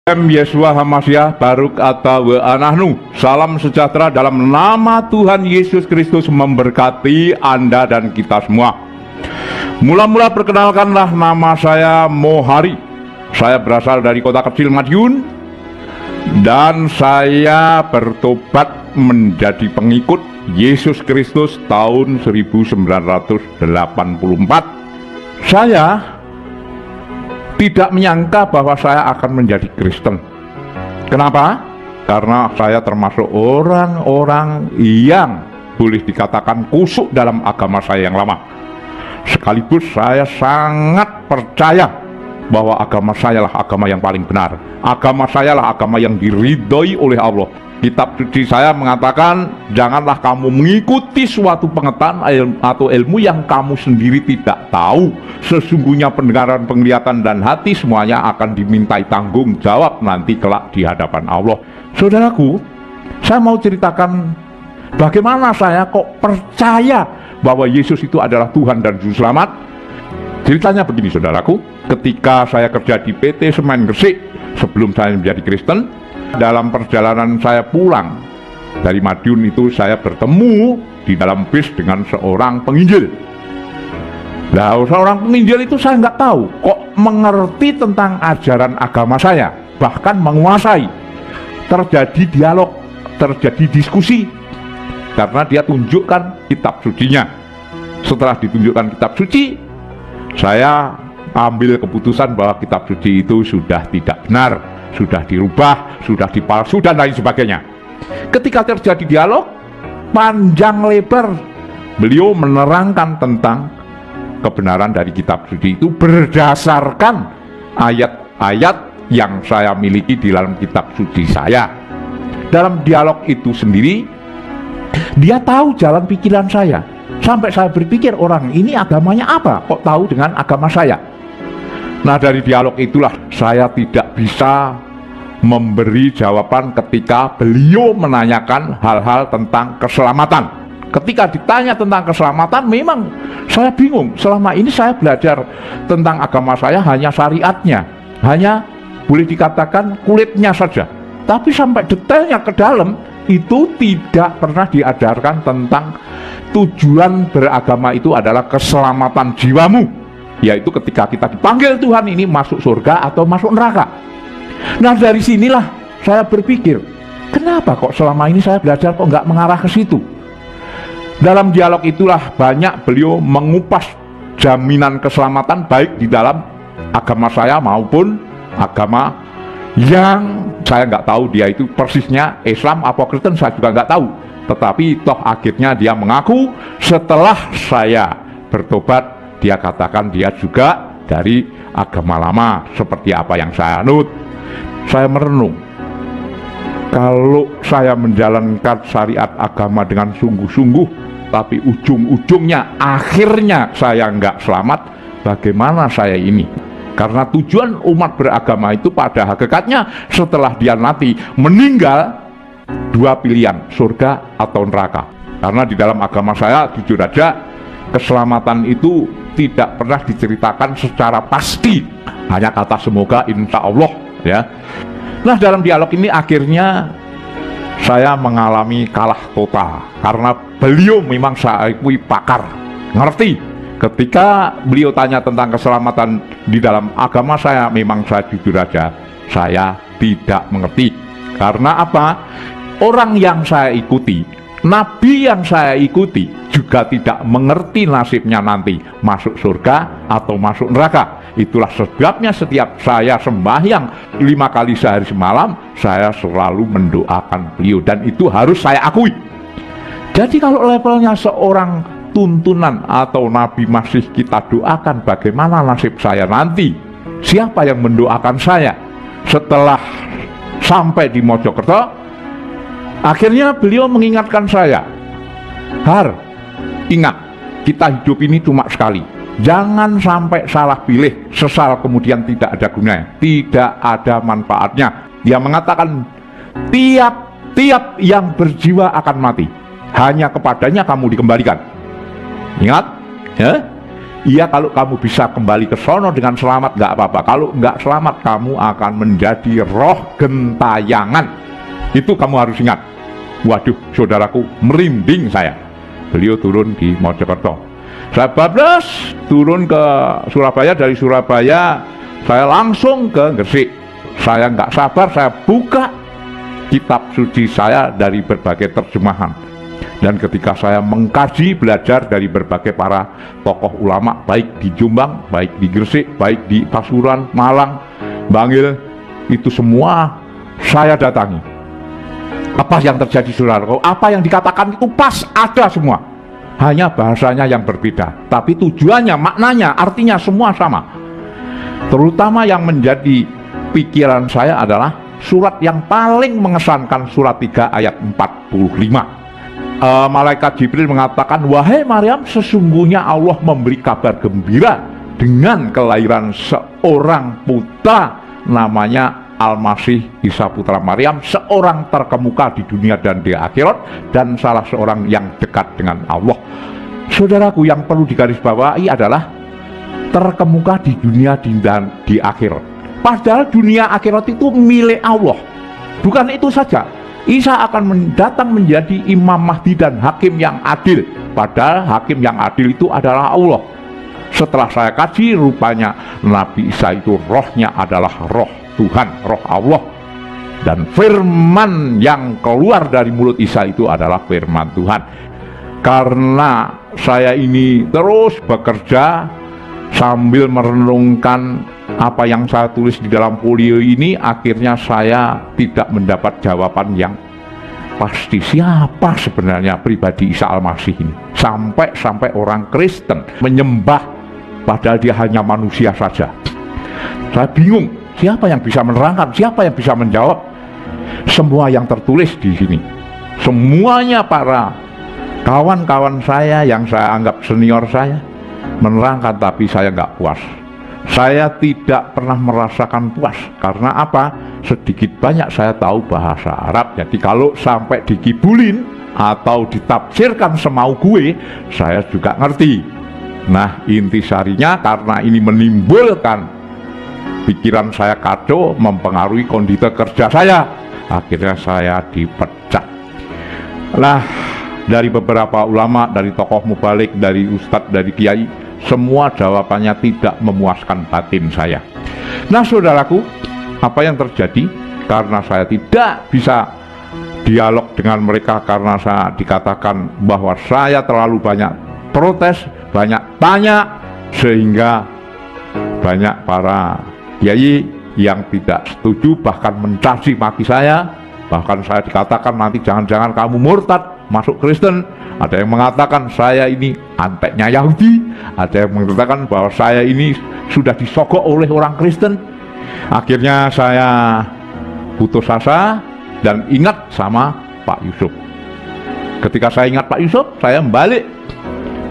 Yesua Hamashiach Baruk Atawa Anahnu. Salam sejahtera dalam nama Tuhan Yesus Kristus memberkati Anda dan kita semua. Mula-mula perkenalkanlah, nama saya Mohari. Saya berasal dari kota kecil Madiun dan saya bertobat menjadi pengikut Yesus Kristus tahun 1984. Saya tidak menyangka bahwa saya akan menjadi Kristen. Kenapa? Karena saya termasuk orang-orang yang boleh dikatakan kusuk dalam agama saya yang lama. Sekaligus saya sangat percaya bahwa agama saya lah agama yang paling benar. Agama saya lah agama yang diridhoi oleh Allah. Kitab suci saya mengatakan, janganlah kamu mengikuti suatu pengetahuan atau ilmu yang kamu sendiri tidak tahu. Sesungguhnya pendengaran, penglihatan, dan hati semuanya akan dimintai tanggung jawab nanti kelak di hadapan Allah. Saudaraku, saya mau ceritakan bagaimana saya kok percaya bahwa Yesus itu adalah Tuhan dan Juru Selamat. Ceritanya begini, saudaraku. Ketika saya kerja di PT Semen Gresik sebelum saya menjadi Kristen, dalam perjalanan saya pulang dari Madiun itu, saya bertemu di dalam bis dengan seorang penginjil. Nah, seorang penginjil itu saya nggak tahu kok mengerti tentang ajaran agama saya, bahkan menguasai. Terjadi dialog, terjadi diskusi, karena dia tunjukkan kitab sucinya. Setelah ditunjukkan kitab suci, saya ambil keputusan bahwa kitab suci itu sudah tidak benar, sudah dirubah, sudah dipalsu, dan lain sebagainya. Ketika terjadi dialog panjang lebar, beliau menerangkan tentang kebenaran dari kitab suci itu berdasarkan ayat-ayat yang saya miliki di dalam kitab suci saya. Dalam dialog itu sendiri, dia tahu jalan pikiran saya. Sampai saya berpikir, orang ini agamanya apa? Kok tahu dengan agama saya? Nah, dari dialog itulah saya tidak bisa memberi jawaban ketika beliau menanyakan hal-hal tentang keselamatan. Ketika ditanya tentang keselamatan, memang saya bingung. Selama ini saya belajar tentang agama saya hanya syariatnya, hanya boleh dikatakan kulitnya saja. Tapi sampai detailnya ke dalam, itu tidak pernah diajarkan tentang tujuan beragama itu adalah keselamatan jiwamu, yaitu ketika kita dipanggil Tuhan ini masuk surga atau masuk neraka. Nah, dari sinilah saya berpikir, kenapa kok selama ini saya belajar kok nggak mengarah ke situ. Dalam dialog itulah banyak beliau mengupas jaminan keselamatan baik di dalam agama saya maupun agama yang saya nggak tahu dia itu persisnya Islam apa Kristen, saya juga nggak tahu. Tetapi toh akhirnya dia mengaku setelah saya bertobat, dia katakan dia juga dari agama lama seperti apa yang saya anut. Saya merenung, kalau saya menjalankan syariat agama dengan sungguh-sungguh, tapi ujung-ujungnya akhirnya saya nggak selamat, bagaimana saya ini? Karena tujuan umat beragama itu pada hakikatnya setelah dia nanti meninggal, dua pilihan, surga atau neraka. Karena di dalam agama saya, jujur aja, keselamatan itu tidak pernah diceritakan secara pasti, hanya kata semoga, insya Allah, ya. Nah, dalam dialog ini akhirnya saya mengalami kalah total karena beliau memang saya akui pakar, ngerti. Ketika beliau tanya tentang keselamatan di dalam agama saya, memang saya jujur aja, saya tidak mengerti. Karena apa? Orang yang saya ikuti, nabi yang saya ikuti juga tidak mengerti nasibnya nanti masuk surga atau masuk neraka. Itulah sebabnya setiap saya sembahyang 5 kali sehari semalam, saya selalu mendoakan beliau, dan itu harus saya akui. Jadi kalau levelnya seorang tuntunan atau nabi masih kita doakan, bagaimana nasib saya nanti? Siapa yang mendoakan saya? Setelah sampai di Mojokerto, akhirnya beliau mengingatkan saya, Har, ingat, kita hidup ini cuma sekali. Jangan sampai salah pilih, sesal kemudian tidak ada gunanya, tidak ada manfaatnya. Dia mengatakan, tiap-tiap yang berjiwa akan mati, hanya kepadanya kamu dikembalikan. Ingat, ya? Iya, kalau kamu bisa kembali ke sono dengan selamat nggak apa-apa. Kalau nggak selamat, kamu akan menjadi roh gentayangan. Itu kamu harus ingat. Waduh, saudaraku, merinding saya. Beliau turun di Mojokerto. Saya bablas turun ke Surabaya. Dari Surabaya saya langsung ke Gresik. Saya nggak sabar, saya buka kitab suci saya dari berbagai terjemahan. Dan ketika saya mengkaji, belajar dari berbagai para tokoh ulama, baik di Jombang, baik di Gresik, baik di Pasuruan, Malang, Bangil, itu semua saya datangi. Apa yang terjadi, saudaraku? Apa yang dikatakan itu pas, ada semua. Hanya bahasanya yang berbeda, tapi tujuannya, maknanya, artinya semua sama. Terutama yang menjadi pikiran saya adalah surat yang paling mengesankan, surat 3 ayat 45. Malaikat Jibril mengatakan, wahai Maryam, sesungguhnya Allah memberi kabar gembira dengan kelahiran seorang putra, namanya Al-Masih Isa putra Maryam, seorang terkemuka di dunia dan di akhirat, dan salah seorang yang dekat dengan Allah. Saudaraku, yang perlu digarisbawahi adalah terkemuka di dunia dan di akhirat. Padahal dunia akhirat itu milik Allah. Bukan itu saja, Isa akan datang menjadi Imam Mahdi dan Hakim yang adil. Padahal Hakim yang adil itu adalah Allah. Setelah saya kaji, rupanya Nabi Isa itu rohnya adalah roh Tuhan, roh Allah. Dan firman yang keluar dari mulut Isa itu adalah firman Tuhan. Karena saya ini terus bekerja sambil merenungkan apa yang saya tulis di dalam folio ini, akhirnya saya tidak mendapat jawaban yang pasti siapa sebenarnya pribadi Isa Al-Masih ini. Sampai orang Kristen menyembah padahal dia hanya manusia saja. Saya bingung, siapa yang bisa menerangkan, siapa yang bisa menjawab semua yang tertulis di sini. Semuanya para kawan-kawan saya yang saya anggap senior saya menerangkan, tapi saya nggak puas. Saya tidak pernah merasakan puas. Karena apa? Sedikit banyak saya tahu bahasa Arab. Jadi kalau sampai dikibulin atau ditafsirkan semau gue, saya juga ngerti. Nah, intisarinya karena ini menimbulkan pikiran saya kacau, mempengaruhi kondisi kerja saya. Akhirnya saya dipecat. Nah, dari beberapa ulama, dari tokoh mubalik, dari ustadz, dari kiai, semua jawabannya tidak memuaskan batin saya. Nah, saudaraku, apa yang terjadi? Karena saya tidak bisa dialog dengan mereka, karena saya dikatakan bahwa saya terlalu banyak protes, banyak tanya, sehingga banyak para kiai yang tidak setuju, bahkan mencaci maki saya. Bahkan saya dikatakan nanti jangan-jangan kamu murtad, masuk Kristen. Ada yang mengatakan saya ini anteknya Yahudi, ada yang mengatakan bahwa saya ini sudah disogok oleh orang Kristen. Akhirnya saya putus asa dan ingat sama Pak Yusuf. Ketika saya ingat Pak Yusuf, saya balik.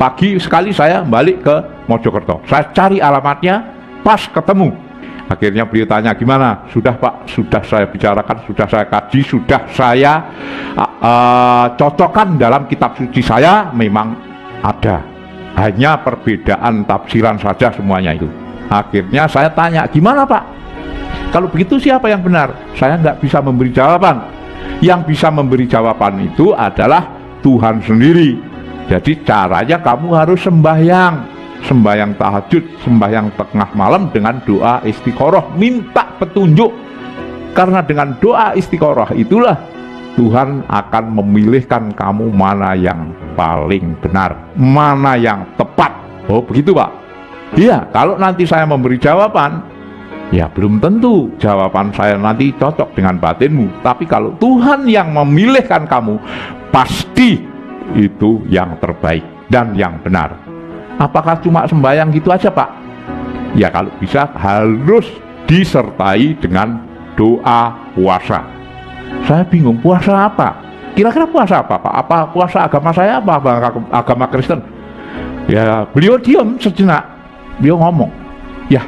Pagi sekali saya balik ke Mojokerto. Saya cari alamatnya, pas ketemu. Akhirnya beliau tanya, gimana? Sudah Pak, sudah saya bicarakan, sudah saya kaji, sudah saya cocokkan dalam kitab suci saya, memang ada. Hanya perbedaan tafsiran saja semuanya itu. Akhirnya saya tanya, gimana Pak? Kalau begitu siapa yang benar? Saya nggak bisa memberi jawaban. Yang bisa memberi jawaban itu adalah Tuhan sendiri. Jadi caranya kamu harus sembahyang. Sembahyang tahajud, sembahyang tengah malam dengan doa istiqoroh, minta petunjuk. Karena dengan doa istiqoroh itulah Tuhan akan memilihkan kamu mana yang paling benar, mana yang tepat. Oh begitu Pak? Iya, kalau nanti saya memberi jawaban, ya belum tentu jawaban saya nanti cocok dengan batinmu. Tapi kalau Tuhan yang memilihkan kamu, pasti itu yang terbaik dan yang benar. Apakah cuma sembahyang gitu aja Pak? Ya kalau bisa harus disertai dengan doa puasa. Saya bingung, puasa apa? Kira-kira puasa apa Pak? Apa puasa agama saya, apa agama Kristen? Ya beliau diam sejenak. Beliau ngomong, ya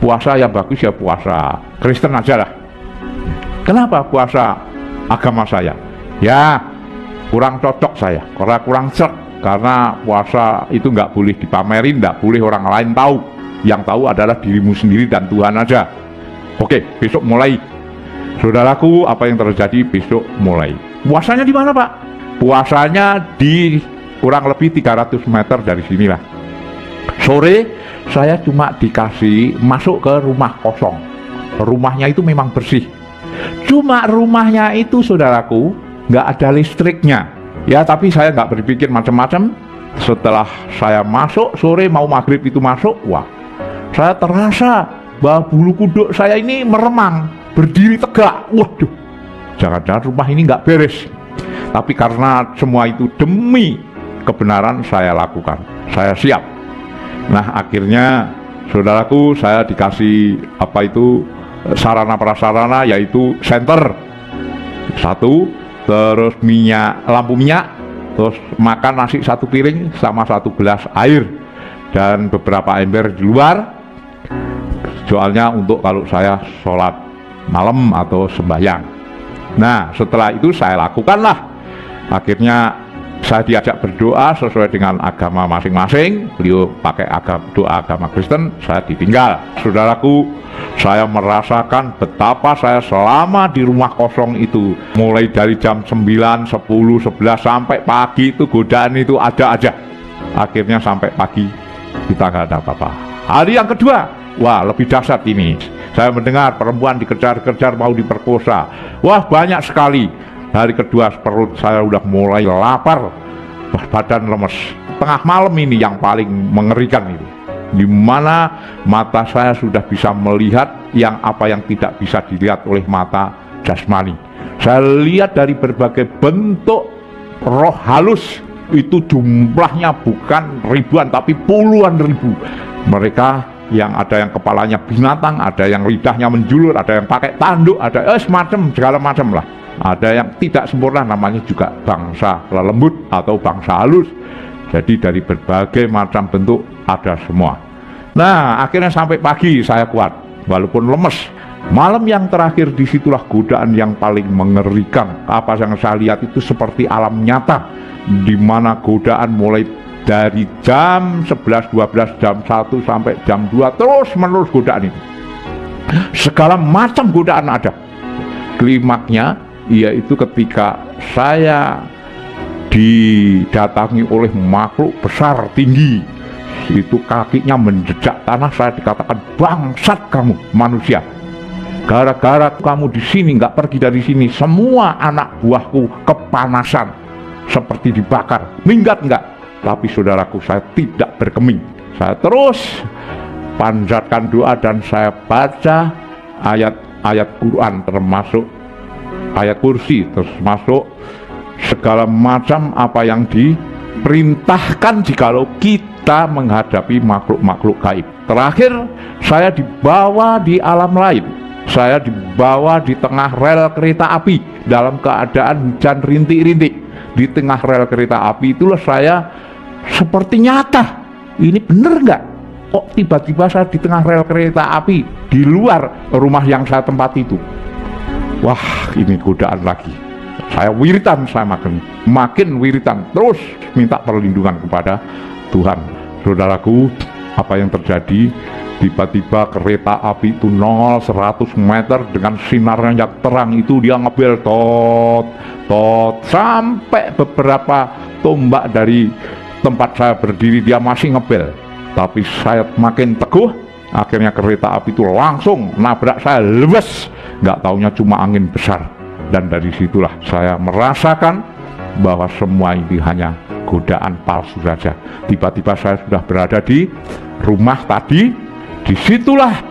puasa yang bagus ya puasa Kristen aja lah. Kenapa puasa agama saya? Ya kurang cocok saya, kurang serk Karena puasa itu nggak boleh dipamerin, nggak boleh orang lain tahu. Yang tahu adalah dirimu sendiri dan Tuhan aja. Oke, besok mulai. Saudaraku, apa yang terjadi besok mulai. Puasanya di mana, Pak? Puasanya di kurang lebih 300 meter dari sinilah. Sore saya cuma dikasih masuk ke rumah kosong. Rumahnya itu memang bersih. Cuma rumahnya itu, saudaraku, nggak ada listriknya. Ya, tapi saya nggak berpikir macam-macam. Setelah saya masuk sore mau maghrib itu masuk, wah, saya terasa bahwa bulu kuduk saya ini meremang, berdiri tegak. Waduh, jangan-jangan rumah ini nggak beres. Tapi karena semua itu demi kebenaran saya lakukan, saya siap. Nah, akhirnya saudaraku, saya dikasih sarana prasarana, yaitu senter satu, terus lampu minyak, terus makan nasi 1 piring sama 1 gelas air dan beberapa ember di luar, soalnya untuk kalau saya sholat malam atau sembahyang. Nah, setelah itu saya lakukanlah. Akhirnya saya diajak berdoa sesuai dengan agama masing-masing. Beliau pakai doa agama Kristen, saya ditinggal. Saudaraku, saya merasakan betapa saya selama di rumah kosong itu, mulai dari jam 9, 10, 11 sampai pagi itu godaan itu ada aja. Akhirnya sampai pagi kita nggak ada apa-apa. Hari yang kedua, wah, lebih dahsyat ini. Saya mendengar perempuan dikejar-kejar mau diperkosa. Wah, banyak sekali. Hari kedua perut saya udah mulai lapar, badan lemes. Tengah malam ini yang paling mengerikan itu, di mana mata saya sudah bisa melihat apa yang tidak bisa dilihat oleh mata jasmani. Saya lihat dari berbagai bentuk roh halus, itu jumlahnya bukan ribuan tapi puluhan ribu. Mereka yang ada yang kepalanya binatang, ada yang lidahnya menjulur, ada yang pakai tanduk, ada semacam segala macam lah. Ada yang tidak sempurna, namanya juga bangsa lelembut atau bangsa halus. Jadi dari berbagai macam bentuk ada semua. Nah, akhirnya sampai pagi saya kuat, walaupun lemes. Malam yang terakhir, disitulah godaan yang paling mengerikan. Apa yang saya lihat itu seperti alam nyata, di mana godaan mulai dari jam 11, 12, jam 1 sampai jam 2 terus menerus godaan itu. Segala macam godaan ada. Klimaknya yaitu ketika saya didatangi oleh makhluk besar tinggi, itu kakinya menjejak tanah. Saya dikatakan, bangsat kamu manusia, gara-gara kamu di sini nggak pergi dari sini, semua anak buahku kepanasan seperti dibakar. Minggat nggak? Tapi saudaraku, saya tidak berkeming. Saya terus panjatkan doa dan saya baca ayat-ayat Quran, termasuk ayat kursi, terus masuk segala macam apa yang diperintahkan jikalau kita menghadapi makhluk-makhluk gaib. Terakhir, saya dibawa di alam lain. Saya dibawa di tengah rel kereta api dalam keadaan hujan rintik-rintik. Di tengah rel kereta api itulah saya seperti nyata. Ini bener nggak? Kok tiba-tiba saya di tengah rel kereta api di luar rumah yang saya tempati itu? Wah, ini godaan lagi. Saya wiritan, saya makin wiritan, terus minta perlindungan kepada Tuhan. Saudaraku, apa yang terjadi? Tiba-tiba kereta api itu 100 meter dengan sinarnya yang terang itu, dia ngebel tot sampai beberapa tombak dari tempat saya berdiri dia masih ngebel. Tapi saya makin teguh, akhirnya kereta api itu langsung nabrak saya, lewes. Nggak taunya cuma angin besar. Dan dari situlah saya merasakan bahwa semua ini hanya godaan palsu saja. Tiba-tiba saya sudah berada di rumah tadi. Disitulah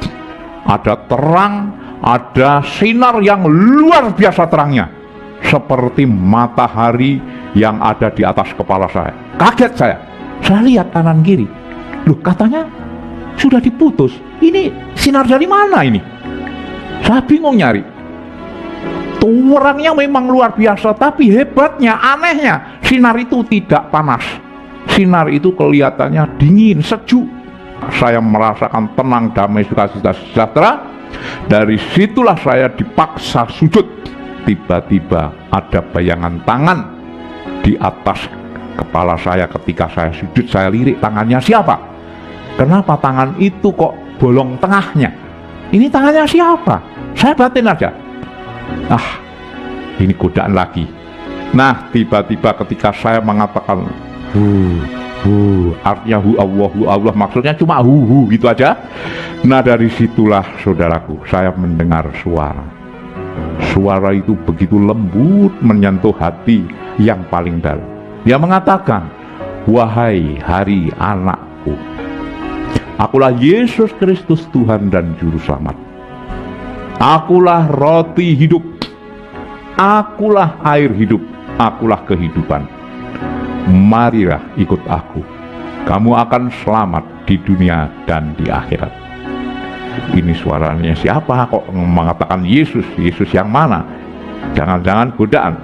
ada terang, ada sinar yang luar biasa terangnya, seperti matahari yang ada di atas kepala saya. Kaget saya lihat kanan kiri, loh, katanya sudah diputus. Ini sinar dari mana ini? Saya bingung nyari. Terangnya memang luar biasa, tapi hebatnya, anehnya, sinar itu tidak panas. Sinar itu kelihatannya dingin, sejuk. Saya merasakan tenang, damai, sukacita, sejahtera. Dari situlah saya dipaksa sujud. Tiba-tiba ada bayangan tangan di atas kepala saya ketika saya sujud, saya lirik tangannya siapa? Kenapa tangan itu kok bolong tengahnya? Ini tangannya siapa? Saya batin aja. Ini godaan lagi. Nah, tiba-tiba ketika saya mengatakan artinya Allah, maksudnya cuma gitu aja. Nah, dari situlah saudaraku, saya mendengar suara. Suara itu begitu lembut menyentuh hati yang paling dalam. Dia mengatakan, wahai hari anakku, akulah Yesus Kristus Tuhan dan Juru Selamat. Akulah roti hidup, akulah air hidup, akulah kehidupan. Marilah ikut aku, kamu akan selamat di dunia dan di akhirat. Ini suaranya siapa kok mengatakan Yesus? Yesus yang mana? Jangan-jangan godaan.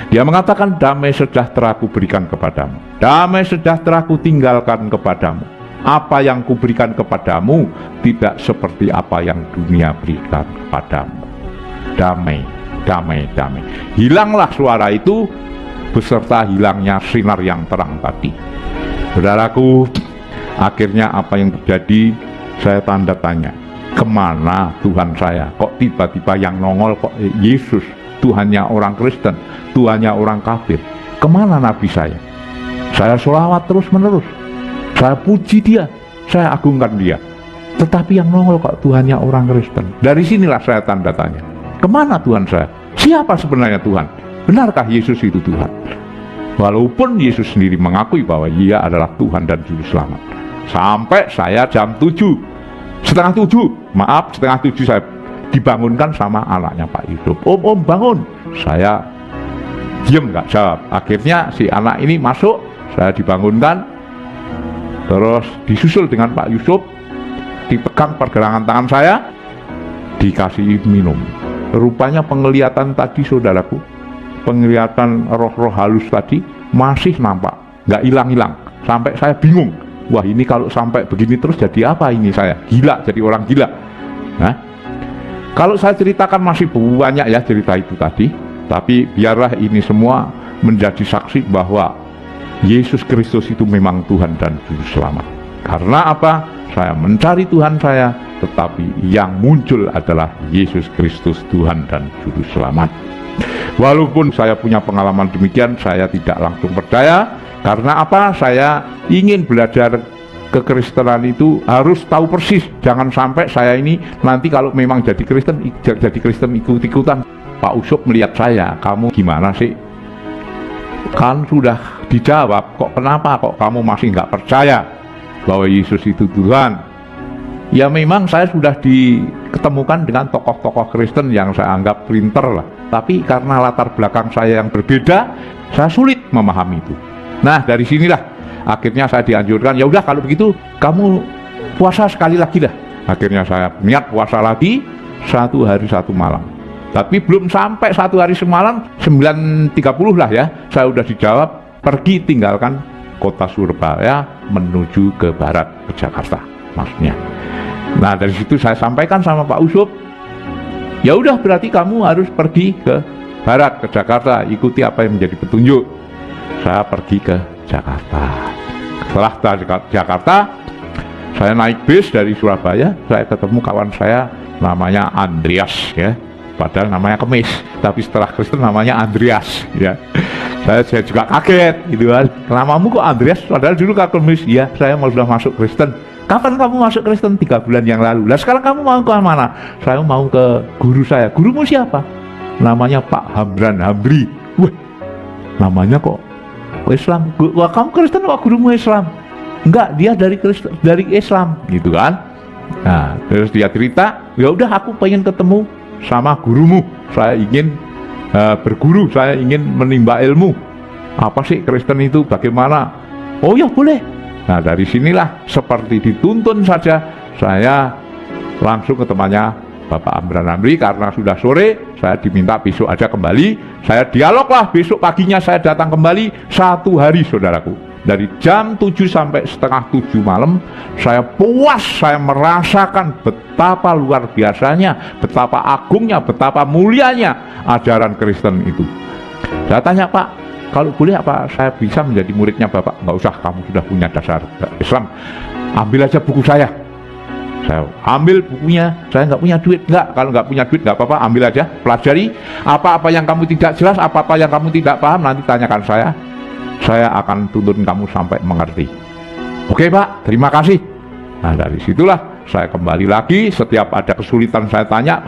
Dia mengatakan, damai sejahtera ku berikan kepadamu, damai sejahtera ku tinggalkan kepadamu. Apa yang kuberikan kepadamu tidak seperti apa yang dunia berikan kepadamu. Damai, damai, damai. Hilanglah suara itu beserta hilangnya sinar yang terang tadi. Saudaraku, akhirnya apa yang terjadi? Saya tanda tanya, kemana Tuhan saya? Kok tiba-tiba yang nongol kok Yesus? Tuhannya orang Kristen, Tuhannya orang kafir. Kemana Nabi saya? Saya sholawat terus menerus, saya puji dia, saya agungkan dia. Tetapi yang nongol kok Tuhannya orang Kristen. Dari sinilah saya tanda tanya, kemana Tuhan saya? Siapa sebenarnya Tuhan? Benarkah Yesus itu Tuhan? Walaupun Yesus sendiri mengakui bahwa dia adalah Tuhan dan Juru Selamat. Sampai saya jam setengah tujuh saya dibangunkan sama anaknya Pak Yusuf. Om bangun. Saya diam nggak jawab. Akhirnya si anak ini masuk, saya dibangunkan, terus disusul dengan Pak Yusuf, dipegang pergelangan tangan saya, dikasih minum. Rupanya penglihatan tadi saudaraku, penglihatan roh-roh halus tadi masih nampak, nggak hilang-hilang. Sampai saya bingung, wah ini kalau sampai begini terus jadi apa ini saya? Gila, jadi orang gila. Nah, kalau saya ceritakan masih banyak ya cerita itu tadi, tapi biarlah ini semua menjadi saksi bahwa Yesus Kristus itu memang Tuhan dan Juru Selamat. Karena apa? Saya mencari Tuhan saya, tetapi yang muncul adalah Yesus Kristus Tuhan dan Juru Selamat. Walaupun saya punya pengalaman demikian, saya tidak langsung percaya. Karena apa? Saya ingin belajar kekristenan itu harus tahu persis. Jangan sampai saya ini nanti kalau memang jadi Kristen ikut-ikutan. Pak Usop melihat saya, kamu gimana sih? Kan sudah dijawab, kenapa kok kamu masih nggak percaya bahwa Yesus itu Tuhan? Ya memang saya sudah diketemukan dengan tokoh-tokoh Kristen yang saya anggap pinter lah. Tapi karena latar belakang saya yang berbeda, saya sulit memahami itu. Nah, dari sinilah akhirnya saya dianjurkan, ya udah kalau begitu kamu puasa sekali lagi dah. Akhirnya saya niat puasa lagi 1 hari 1 malam. Tapi belum sampai 1 hari semalam, 9.30 lah ya, saya udah dijawab, pergi tinggalkan kota Surabaya menuju ke barat, ke Jakarta maksudnya. Nah, dari situ saya sampaikan sama Pak Usop, ya udah berarti kamu harus pergi ke barat, ke Jakarta, ikuti apa yang menjadi petunjuk. Saya pergi ke Jakarta. Setelah Jakarta, saya naik bis dari Surabaya, saya ketemu kawan saya namanya Andreas ya, padahal namanya Kemis, tapi setelah Kristen namanya Andreas ya. Saya juga kaget gitu kan, namamu kok Andreas padahal dulu Kemis. Ya, saya sudah masuk Kristen. Kapan kamu masuk Kristen? 3 bulan yang lalu. Lah sekarang kamu mau ke mana? Saya mau ke guru saya. Gurumu siapa? Namanya Pak Hamran Hamri. Wah, namanya kok Islam. Wah, kamu Kristen kok gurumu Islam? Enggak, dia dari Islam gitu kan. Nah, terus dia cerita, ya udah aku pengen ketemu sama gurumu. Saya ingin berguru, saya ingin menimba ilmu. Apa sih Kristen itu? Bagaimana? Oh ya boleh. Nah, dari sinilah seperti dituntun saja saya langsung ke temannya Bapak Amran Amri. Karena sudah sore, saya diminta besok aja kembali. Saya dialog lah, besok paginya saya datang kembali 1 hari saudaraku. Dari jam 7 sampai setengah 7 malam, saya puas, saya merasakan betapa luar biasanya, betapa agungnya, betapa mulianya ajaran Kristen itu. Saya tanya, Pak, kalau boleh apa saya bisa menjadi muridnya Bapak? Nggak usah, kamu sudah punya dasar Islam, ambil aja buku saya ambil bukunya. Saya nggak punya duit. Nggak, kalau nggak punya duit nggak apa-apa, ambil aja, pelajari apa-apa yang kamu tidak jelas, apa-apa yang kamu tidak paham, nanti tanyakan saya akan tuntun kamu sampai mengerti. Oke Pak, terima kasih. Nah, dari situlah saya kembali lagi, setiap ada kesulitan saya tanya,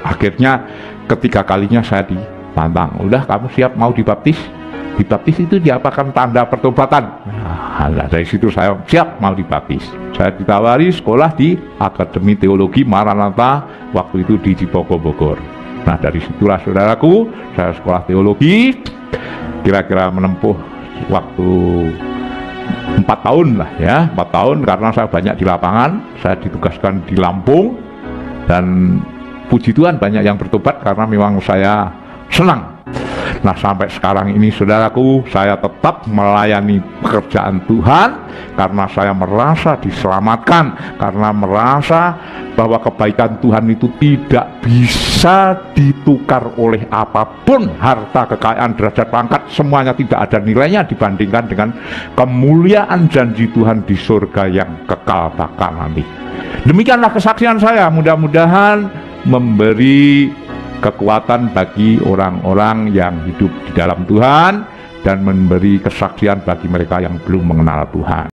akhirnya ketiga kalinya saya ditantang, udah kamu siap mau dibaptis? Dibaptis itu diapakan tanda pertobatan. Nah, dari situ saya siap mau dibaptis. Saya ditawari sekolah di Akademi Teologi Maranatha, waktu itu di Cipogo, Bogor. Nah, dari situlah saudaraku, saya sekolah teologi, kira-kira menempuh waktu 4 tahun lah ya, 4 tahun, karena saya banyak di lapangan. Saya ditugaskan di Lampung, dan puji Tuhan banyak yang bertobat karena memang saya senang. Nah, sampai sekarang ini saudaraku, saya tetap melayani pekerjaan Tuhan karena saya merasa diselamatkan, karena merasa bahwa kebaikan Tuhan itu tidak bisa ditukar oleh apapun. Harta, kekayaan, derajat, pangkat, semuanya tidak ada nilainya dibandingkan dengan kemuliaan janji Tuhan di surga yang kekal bakal nanti. Demikianlah kesaksian saya, mudah-mudahan memberi kekuatan bagi orang-orang yang hidup di dalam Tuhan dan memberi kesaksian bagi mereka yang belum mengenal Tuhan.